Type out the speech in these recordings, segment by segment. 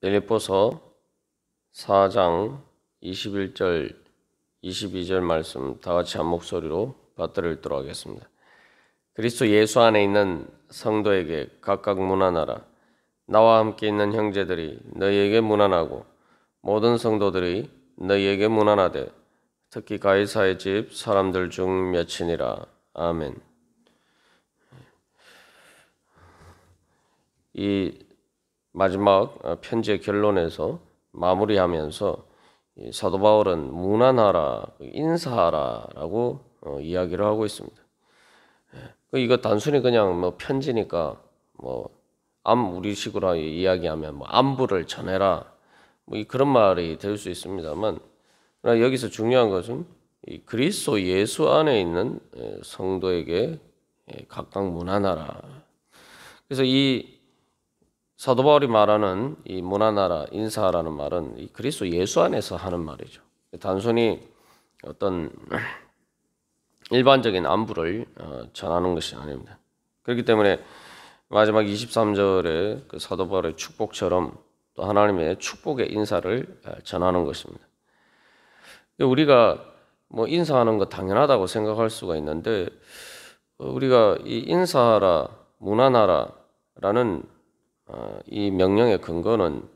빌립보서 4장 21절 22절 말씀 다 같이 한 목소리로 받들어 읽도록 하겠습니다. 그리스도 예수 안에 있는 성도에게 각각 문안하라. 나와 함께 있는 형제들이 너희에게 문안하고 모든 성도들이 너희에게 문안하되 특히 가이사의 집 사람들 중 몇이니라. 아멘. 이 마지막 편지의 결론에서 마무리하면서 사도 바울은 문안하라, 인사하라라고 이야기를 하고 있습니다. 이거 단순히 그냥 편지니까 우리식으로 이야기하면 안부를 전해라 그런 말이 될 수 있습니다만, 여기서 중요한 것은 그리스도 예수 안에 있는 성도에게 각각 문안하라. 그래서 이 사도 바울이 말하는 이 문안하라, 인사하라는 말은 이 그리스도 예수 안에서 하는 말이죠. 단순히 어떤 일반적인 안부를 전하는 것이 아닙니다. 그렇기 때문에 마지막 23절에 그 사도 바울의 축복처럼 또 하나님의 축복의 인사를 전하는 것입니다. 우리가 인사하는 거 당연하다고 생각할 수가 있는데, 우리가 이 인사하라, 문안하라라는 이 명령의 근거는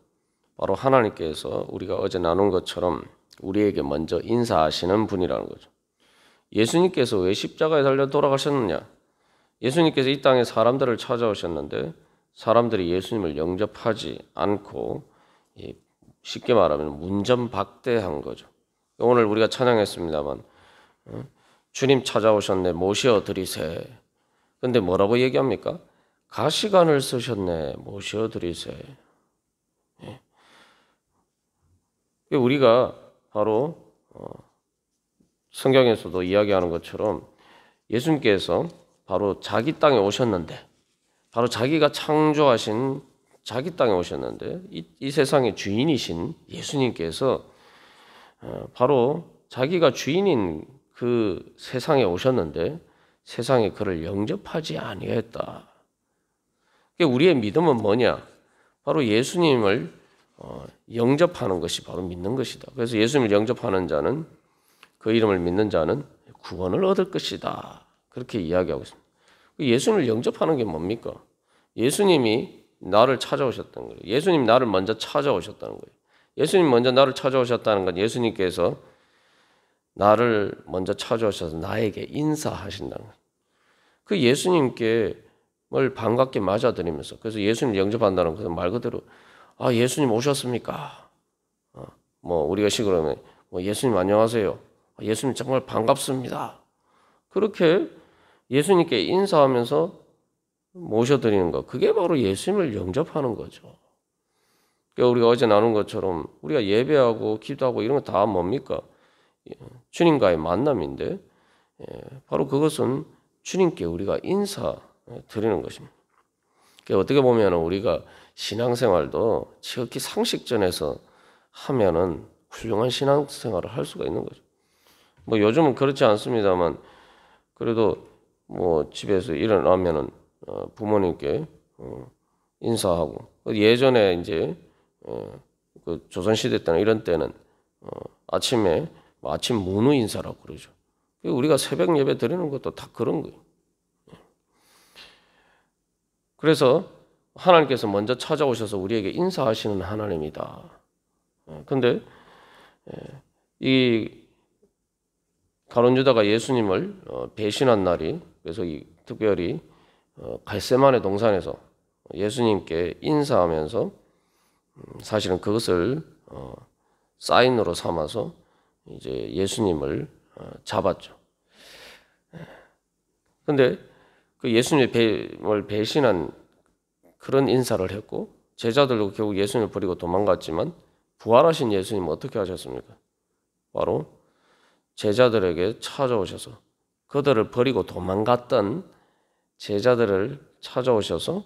바로 하나님께서 우리가 어제 나눈 것처럼 우리에게 먼저 인사하시는 분이라는 거죠. 예수님께서 왜 십자가에 달려 돌아가셨느냐? 예수님께서 이 땅에 사람들을 찾아오셨는데 사람들이 예수님을 영접하지 않고 쉽게 말하면 문전박대한 거죠. 오늘 우리가 찬양했습니다만 주님 찾아오셨네, 모시어 드리세. 근데 뭐라고 얘기합니까? 가시관을 쓰셨네, 모시어 드리세. 우리가 바로 성경에서도 이야기하는 것처럼 예수님께서 바로 자기 땅에 오셨는데, 바로 자기가 창조하신 자기 땅에 오셨는데, 이 세상의 주인이신 예수님께서 바로 자기가 주인인 그 세상에 오셨는데 세상에 그를 영접하지 아니했다. 우리의 믿음은 뭐냐? 바로 예수님을 영접하는 것이 바로 믿는 것이다. 그래서 예수님을 영접하는 자는, 그 이름을 믿는 자는 구원을 얻을 것이다. 그렇게 이야기하고 있습니다. 예수님을 영접하는 게 뭡니까? 예수님이 나를 찾아오셨다는 거예요. 예수님이 나를 먼저 찾아오셨다는 거예요. 예수님 먼저 나를 찾아오셨다는 건 예수님께서 나를 먼저 찾아오셔서 나에게 인사하신다는 거예요. 그 예수님께 뭘 반갑게 맞아들이면서, 그래서 예수님 영접한다는 것은 말 그대로 예수님 오셨습니까? 우리가 식으로 하면 예수님 안녕하세요. 예수님 정말 반갑습니다. 그렇게 예수님께 인사하면서 모셔드리는 것, 그게 바로 예수님을 영접하는 거죠. 우리가 어제 나눈 것처럼 우리가 예배하고 기도하고 이런 거 다 뭡니까? 주님과의 만남인데, 바로 그것은 주님께 우리가 인사 드리는 것입니다. 어떻게 보면 우리가 신앙생활도 지극히 상식전에서 하면은 훌륭한 신앙생활을 할 수가 있는 거죠. 요즘은 그렇지 않습니다만, 그래도 집에서 일어나면은 부모님께 인사하고, 예전에 이제 그 조선시대 때나 이런 때는 아침에 아침 문우 인사라고 그러죠. 우리가 새벽 예배 드리는 것도 다 그런 거예요. 그래서 하나님께서 먼저 찾아오셔서 우리에게 인사하시는 하나님이다. 그런데 이 가룟 유다가 예수님을 배신한 날이, 그래서 특별히 겟세마네 동산에서 예수님께 인사하면서 사실은 그것을 사인으로 삼아서 이제 예수님을 잡았죠. 그런데 그 예수님을 배신한 그런 인사를 했고, 제자들도 결국 예수님을 버리고 도망갔지만 부활하신 예수님은 어떻게 하셨습니까? 바로 제자들에게 찾아오셔서, 그들을 버리고 도망갔던 제자들을 찾아오셔서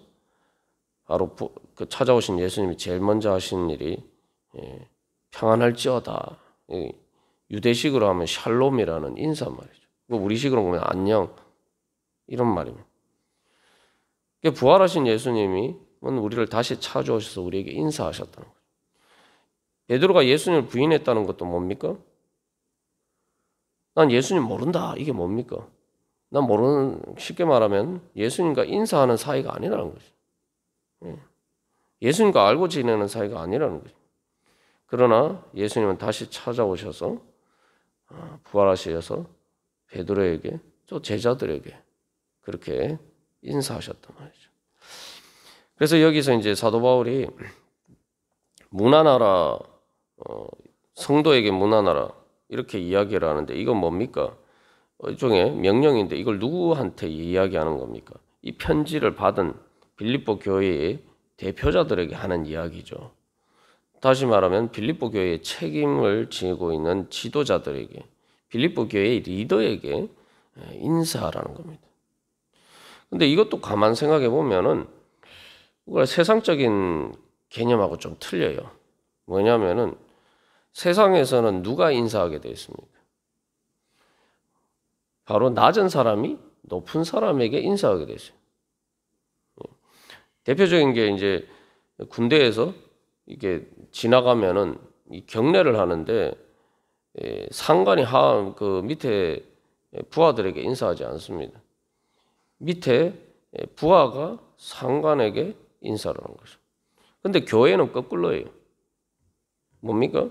바로 그 찾아오신 예수님이 제일 먼저 하신 일이 평안할지어다. 유대식으로 하면 샬롬이라는 인사 말이죠. 우리식으로 보면 안녕, 이런 말입니다. 부활하신 예수님이 우리를 다시 찾아오셔서 우리에게 인사하셨다는 거예요. 베드로가 예수님을 부인했다는 것도 뭡니까? 난 예수님 모른다. 이게 뭡니까? 난 모르는, 쉽게 말하면 예수님과 인사하는 사이가 아니라는 거죠. 예수님과 알고 지내는 사이가 아니라는 거죠. 그러나 예수님은 다시 찾아오셔서 부활하셔서 베드로에게 또 제자들에게 그렇게 인사하셨단 말이죠. 그래서 여기서 이제 사도 바울이 문안하라, 성도에게 문안하라 이렇게 이야기를 하는데 이건 뭡니까? 일종의 명령인데 이걸 누구한테 이야기하는 겁니까? 이 편지를 받은 빌립보 교회의 대표자들에게 하는 이야기죠. 다시 말하면 빌립보 교회의 책임을 지고 있는 지도자들에게, 빌립보 교회의 리더에게 인사하라는 겁니다. 근데 이것도 가만 생각해 보면은 세상적인 개념하고 좀 틀려요. 뭐냐면은 세상에서는 누가 인사하게 되어 있습니까? 바로 낮은 사람이 높은 사람에게 인사하게 되어 있어요. 대표적인 게 이제 군대에서 이게 지나가면은 이 경례를 하는데 상관이 그 밑에 부하들에게 인사하지 않습니다. 밑에 부하가 상관에게 인사를 하는 거죠. 근데 교회는 거꾸로예요. 뭡니까?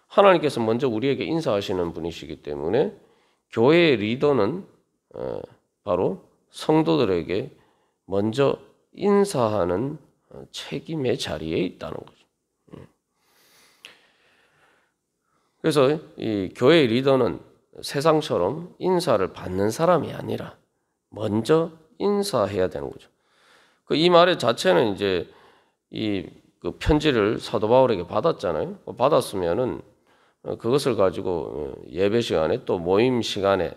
하나님께서 먼저 우리에게 인사하시는 분이시기 때문에 교회의 리더는 바로 성도들에게 먼저 인사하는 책임의 자리에 있다는 거죠. 그래서 이 교회의 리더는 세상처럼 인사를 받는 사람이 아니라 먼저 인사해야 되는 거죠. 이 말의 자체는 이제 그 편지를 사도 바울에게 받았잖아요. 받았으면은 그것을 가지고 예배 시간에 또 모임 시간에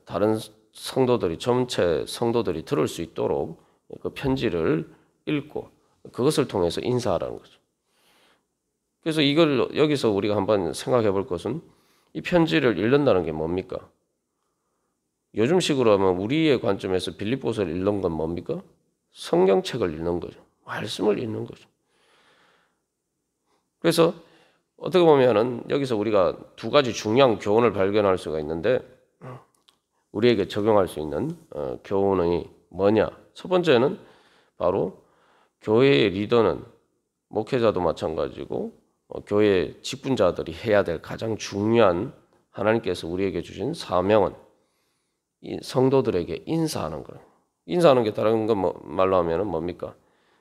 다른 성도들이 전체 성도들이 들을 수 있도록 그 편지를 읽고 그것을 통해서 인사하라는 거죠. 그래서 이걸 여기서 우리가 한번 생각해 볼 것은 이 편지를 읽는다는 게 뭡니까? 요즘식으로 하면 우리의 관점에서 빌립보서를 읽는 건 뭡니까? 성경책을 읽는 거죠. 말씀을 읽는 거죠. 그래서 어떻게 보면은 여기서 우리가 두 가지 중요한 교훈을 발견할 수가 있는데 우리에게 적용할 수 있는 교훈이 뭐냐? 첫 번째는 바로 교회의 리더는 목회자도 마찬가지고 교회 직분자들이 해야 될 가장 중요한 하나님께서 우리에게 주신 사명은 이 성도들에게 인사하는 거예요. 인사하는 게 다른 것 말로 하면은 뭡니까?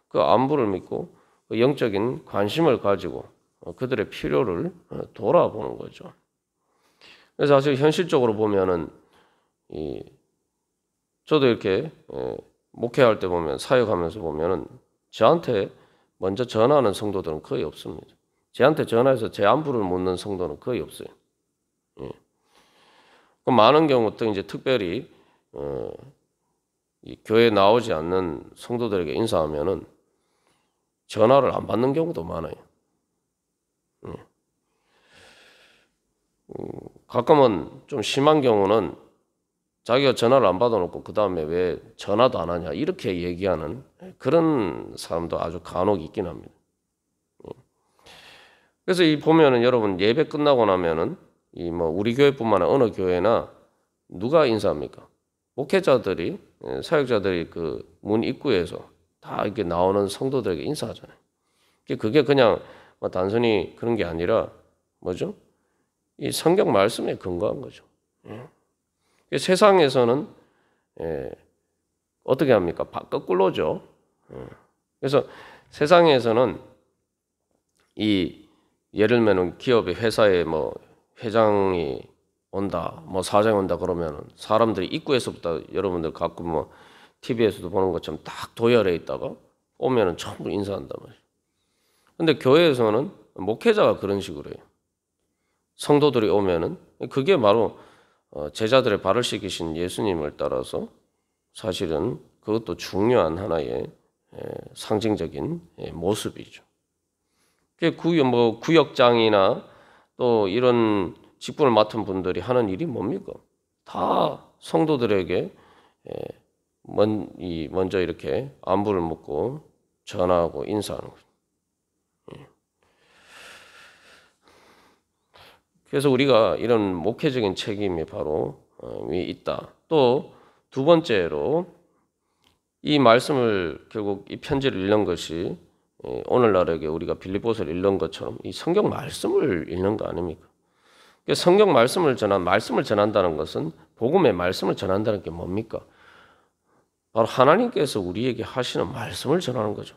그 안부를 믿고 그 영적인 관심을 가지고 그들의 필요를 돌아보는 거죠. 그래서 사실 현실적으로 보면은 저도 이렇게 목회할 때 보면 사역하면서 보면은 저한테 먼저 전화하는 성도들은 거의 없습니다. 저한테 전화해서 제 안부를 묻는 성도는 거의 없어요. 그 많은 경우 또 이제 특별히 이 교회에 나오지 않는 성도들에게 인사하면은 전화를 안 받는 경우도 많아요. 가끔은 좀 심한 경우는 자기가 전화를 안 받아놓고 그 다음에 왜 전화도 안 하냐 이렇게 얘기하는 그런 사람도 아주 간혹 있긴 합니다. 그래서 이 보면은 여러분 예배 끝나고 나면은 이 뭐 우리 교회뿐만 아니라 어느 교회나 누가 인사합니까? 목회자들이 사역자들이 그 문 입구에서 다 이렇게 나오는 성도들에게 인사하잖아요. 그게 그냥 뭐 단순히 그런 게 아니라 뭐죠? 이 성경 말씀에 근거한 거죠. 세상에서는 어떻게 합니까? 거꾸로죠. 그래서 세상에서는 이 예를 들면 기업의 회사에 뭐 회장이 온다, 뭐 사장이 온다 그러면 사람들이 입구에서부터 여러분들 가끔 뭐 TV에서도 보는 것처럼 딱 도열해 있다가 오면은 전부 인사한단 말이에요. 근데 교회에서는 목회자가 그런 식으로 해요. 성도들이 오면은 그게 바로 제자들의 발을 씻기신 예수님을 따라서 사실은 그것도 중요한 하나의 상징적인 모습이죠. 구역장이나 또 이런 직분을 맡은 분들이 하는 일이 뭡니까? 다 성도들에게 먼저 이렇게 안부를 묻고 전화하고 인사하는 거죠. 그래서 우리가 이런 목회적인 책임이 바로 있다. 또 두 번째로 이 말씀을 결국 이 편지를 읽는 것이 오늘날에게 우리가 빌립보서를 읽는 것처럼 이 성경 말씀을 읽는 거 아닙니까? 성경 말씀을 전한다는 것은 복음의 말씀을 전한다는 게 뭡니까? 바로 하나님께서 우리에게 하시는 말씀을 전하는 거죠.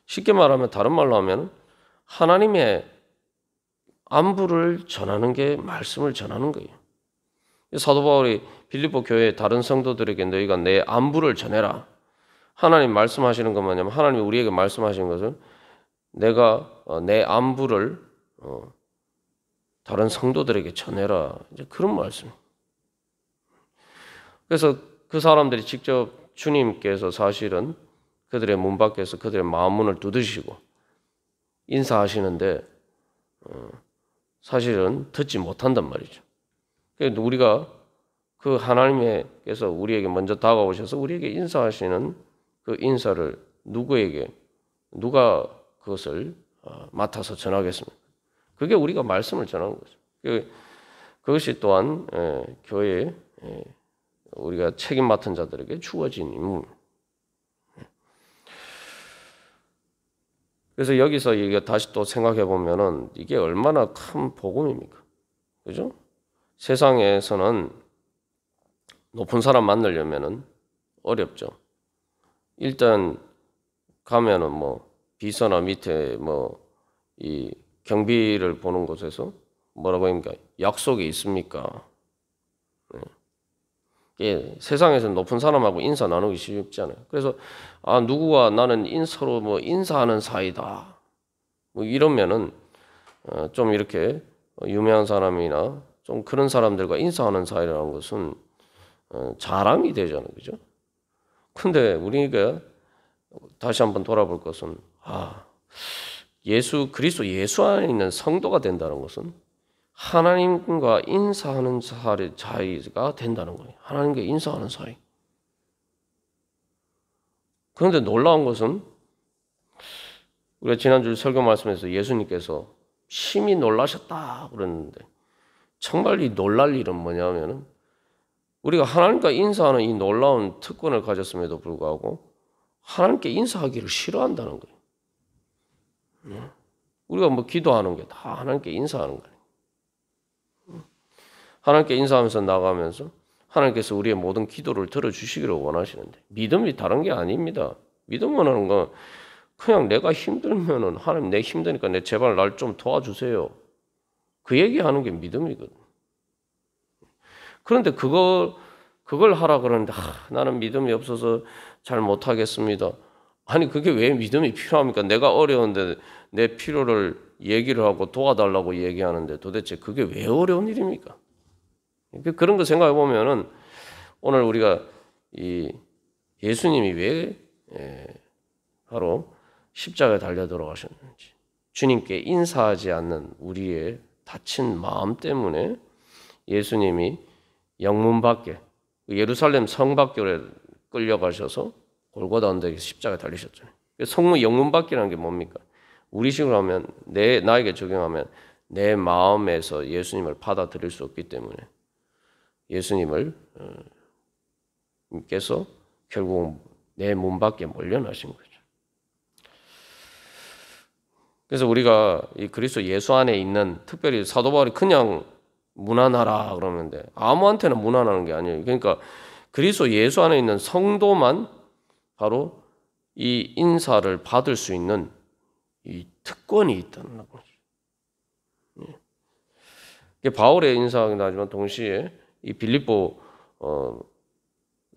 쉽게 말하면 다른 말로 하면 하나님의 안부를 전하는 게 말씀을 전하는 거예요. 사도 바울이 빌립보 교회 다른 성도들에게 너희가 내 안부를 전해라. 하나님 말씀하시는 건 뭐냐면 하나님이 우리에게 말씀하시는 것은 내가 내 안부를 다른 성도들에게 전해라. 이제 그런 말씀. 그래서 그 사람들이 직접 주님께서 사실은 그들의 문 밖에서 그들의 마음 문을 두드리시고 인사하시는데 사실은 듣지 못한단 말이죠. 그래서 우리가 그 하나님께서 우리에게 먼저 다가오셔서 우리에게 인사하시는 그 인사를 누가 그것을 맡아서 전하겠습니까? 그게 우리가 말씀을 전하는 거죠. 그것이 또한 교회에 우리가 책임 맡은 자들에게 주어진 임무입니다. 그래서 여기서 이게 다시 또 생각해 보면은 이게 얼마나 큰 복음입니까? 그죠? 세상에서는 높은 사람 만나려면은 어렵죠. 일단 가면은 뭐 비서나 밑에 뭐 이 경비를 보는 곳에서 뭐라고 합니까? 약속이 있습니까? 세상에서 높은 사람하고 인사 나누기 쉽지 않아요. 그래서 누구와 나는 서로 뭐 인사하는 사이다. 뭐 이러면은 좀 이렇게 유명한 사람이나 좀 그런 사람들과 인사하는 사이라는 것은 자랑이 되잖아요, 그죠? 근데 우리가 다시 한번 돌아볼 것은 그리스도 예수 안에 있는 성도가 된다는 것은 하나님과 인사하는 사이가 된다는 거예요. 하나님과 인사하는 사이. 그런데 놀라운 것은 우리가 지난주 설교 말씀에서 예수님께서 심히 놀라셨다 그랬는데 정말 이 놀랄 일은 뭐냐면은 우리가 하나님과 인사하는 이 놀라운 특권을 가졌음에도 불구하고 하나님께 인사하기를 싫어한다는 거예요. 우리가 뭐 기도하는 게 다 하나님께 인사하는 거예요. 하나님께 인사하면서 나가면서 하나님께서 우리의 모든 기도를 들어주시기를 원하시는데 믿음이 다른 게 아닙니다. 믿음 원하는 건 그냥 내가 힘들면은 하나님 내 힘드니까 제발 날 좀 도와주세요. 그 얘기하는 게 믿음이거든. 그런데 그걸 하라 그러는데 나는 믿음이 없어서 잘 못하겠습니다. 아니 그게 왜 믿음이 필요합니까? 내가 어려운데 내 필요를 얘기를 하고 도와달라고 얘기하는데 도대체 그게 왜 어려운 일입니까? 그런 거 생각해 보면은 오늘 우리가 이 예수님이 왜 바로 십자가에 달려 돌아가셨는지 주님께 인사하지 않는 우리의 다친 마음 때문에 예수님이 영문 밖에 예루살렘 성 밖으로 끌려가셔서 골고다 언덕에 십자가에 달리셨잖아요. 성문 영문 밖이라는 게 뭡니까? 우리식으로 하면 나에게 적용하면 내 마음에서 예수님을 받아들일 수 없기 때문에 예수님을 께서 결국 내 문 밖에 몰려나신 거죠. 그래서 우리가 이 그리스도 예수 안에 있는 특별히 사도 바울이 그냥 문안하라 그러는데 아무한테나 문안하는 게 아니에요. 그러니까 그리스도 예수 안에 있는 성도만 바로 이 인사를 받을 수 있는 이 특권이 있다는 거죠. 이게 바울의 인사이긴 하지만 동시에 이 빌립보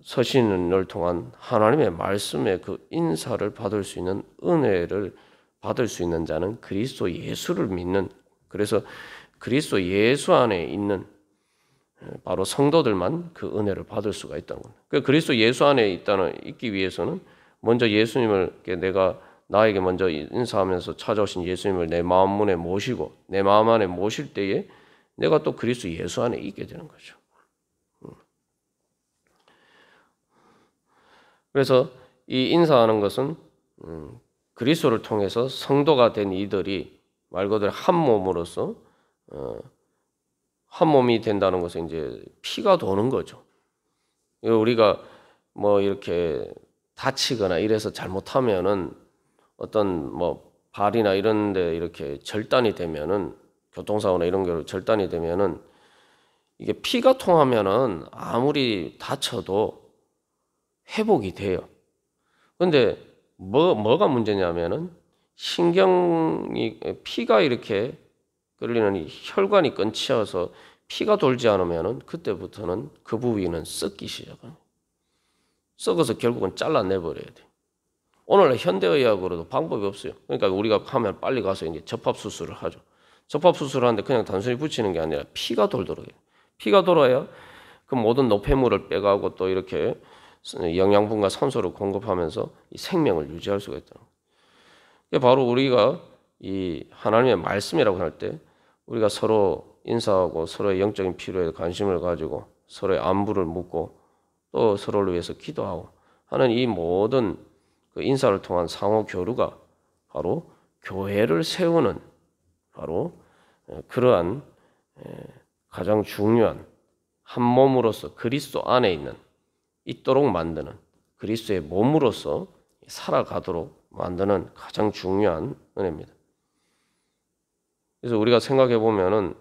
서신을 통한 하나님의 말씀의 그 인사를 받을 수 있는 은혜를 받을 수 있는 자는 그리스도 예수를 믿는, 그래서 그리스도 예수 안에 있는 바로 성도들만 그 은혜를 받을 수가 있다는 겁니다. 그리스도 예수 안에 있기 위해서는 먼저 예수님을 나에게 먼저 인사하면서 찾아오신 예수님을 내 마음 문에 모시고 내 마음 안에 모실 때에 내가 또 그리스도 예수 안에 있게 되는 거죠. 그래서 이 인사하는 것은 그리스도를 통해서 성도가 된 이들이 말 그대로 한 몸으로서 한 몸이 된다는 것은 이제 피가 도는 거죠. 우리가 뭐 이렇게 다치거나 이래서 잘못하면은 어떤 뭐 발이나 이런 데 이렇게 절단이 되면은 교통사고나 이런 게 절단이 되면은 이게 피가 통하면은 아무리 다쳐도 회복이 돼요. 근데 뭐가 문제냐면은 신경이 피가 이렇게 끌리는 이 혈관이 끊겨서 피가 돌지 않으면은 그때부터는 그 부위는 썩기 시작합니다. 썩어서 결국은 잘라내버려야 돼. 오늘날 현대의학으로도 방법이 없어요. 그러니까 우리가 하면 빨리 가서 이제 접합수술을 하죠. 접합수술을 하는데 그냥 단순히 붙이는 게 아니라 피가 돌도록 해요. 피가 돌아야 그 모든 노폐물을 빼가고 또 이렇게 영양분과 산소를 공급하면서 이 생명을 유지할 수가 있다. 이게 바로 우리가 이 하나님의 말씀이라고 할 때 우리가 서로 인사하고 서로의 영적인 필요에 관심을 가지고 서로의 안부를 묻고 또 서로를 위해서 기도하고 하는 이 모든 그 인사를 통한 상호 교류가 바로 교회를 세우는 바로 그러한 가장 중요한 한 몸으로서 그리스도 안에 있는 있도록 만드는 그리스도의 몸으로서 살아가도록 만드는 가장 중요한 은혜입니다. 그래서 우리가 생각해 보면은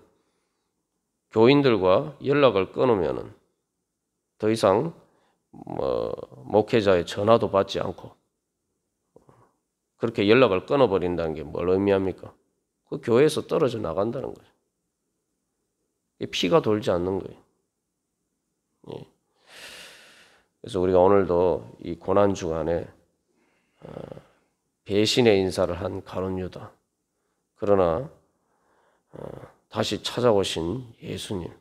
교인들과 연락을 끊으면은 더 이상 목회자의 전화도 받지 않고 그렇게 연락을 끊어버린다는 게 뭘 의미합니까? 그 교회에서 떨어져 나간다는 거죠. 피가 돌지 않는 거예요. 예. 그래서 우리가 오늘도 이 고난 주간에 배신의 인사를 한 가룟 유다. 그러나 다시 찾아오신 예수님,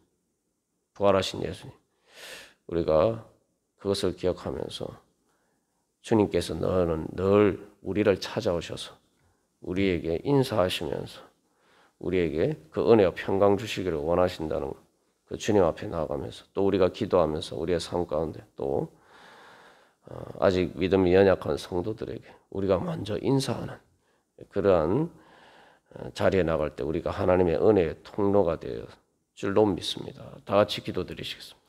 부활하신 예수님. 우리가 그것을 기억하면서 주님께서 늘 우리를 찾아오셔서 우리에게 인사하시면서 우리에게 그 은혜와 평강 주시기를 원하신다는 그 주님 앞에 나아가면서 또 우리가 기도하면서 우리의 삶 가운데 또 아직 믿음이 연약한 성도들에게 우리가 먼저 인사하는 그러한 자리에 나갈 때 우리가 하나님의 은혜의 통로가 되어 줄로 믿습니다. 다 같이 기도드리시겠습니다.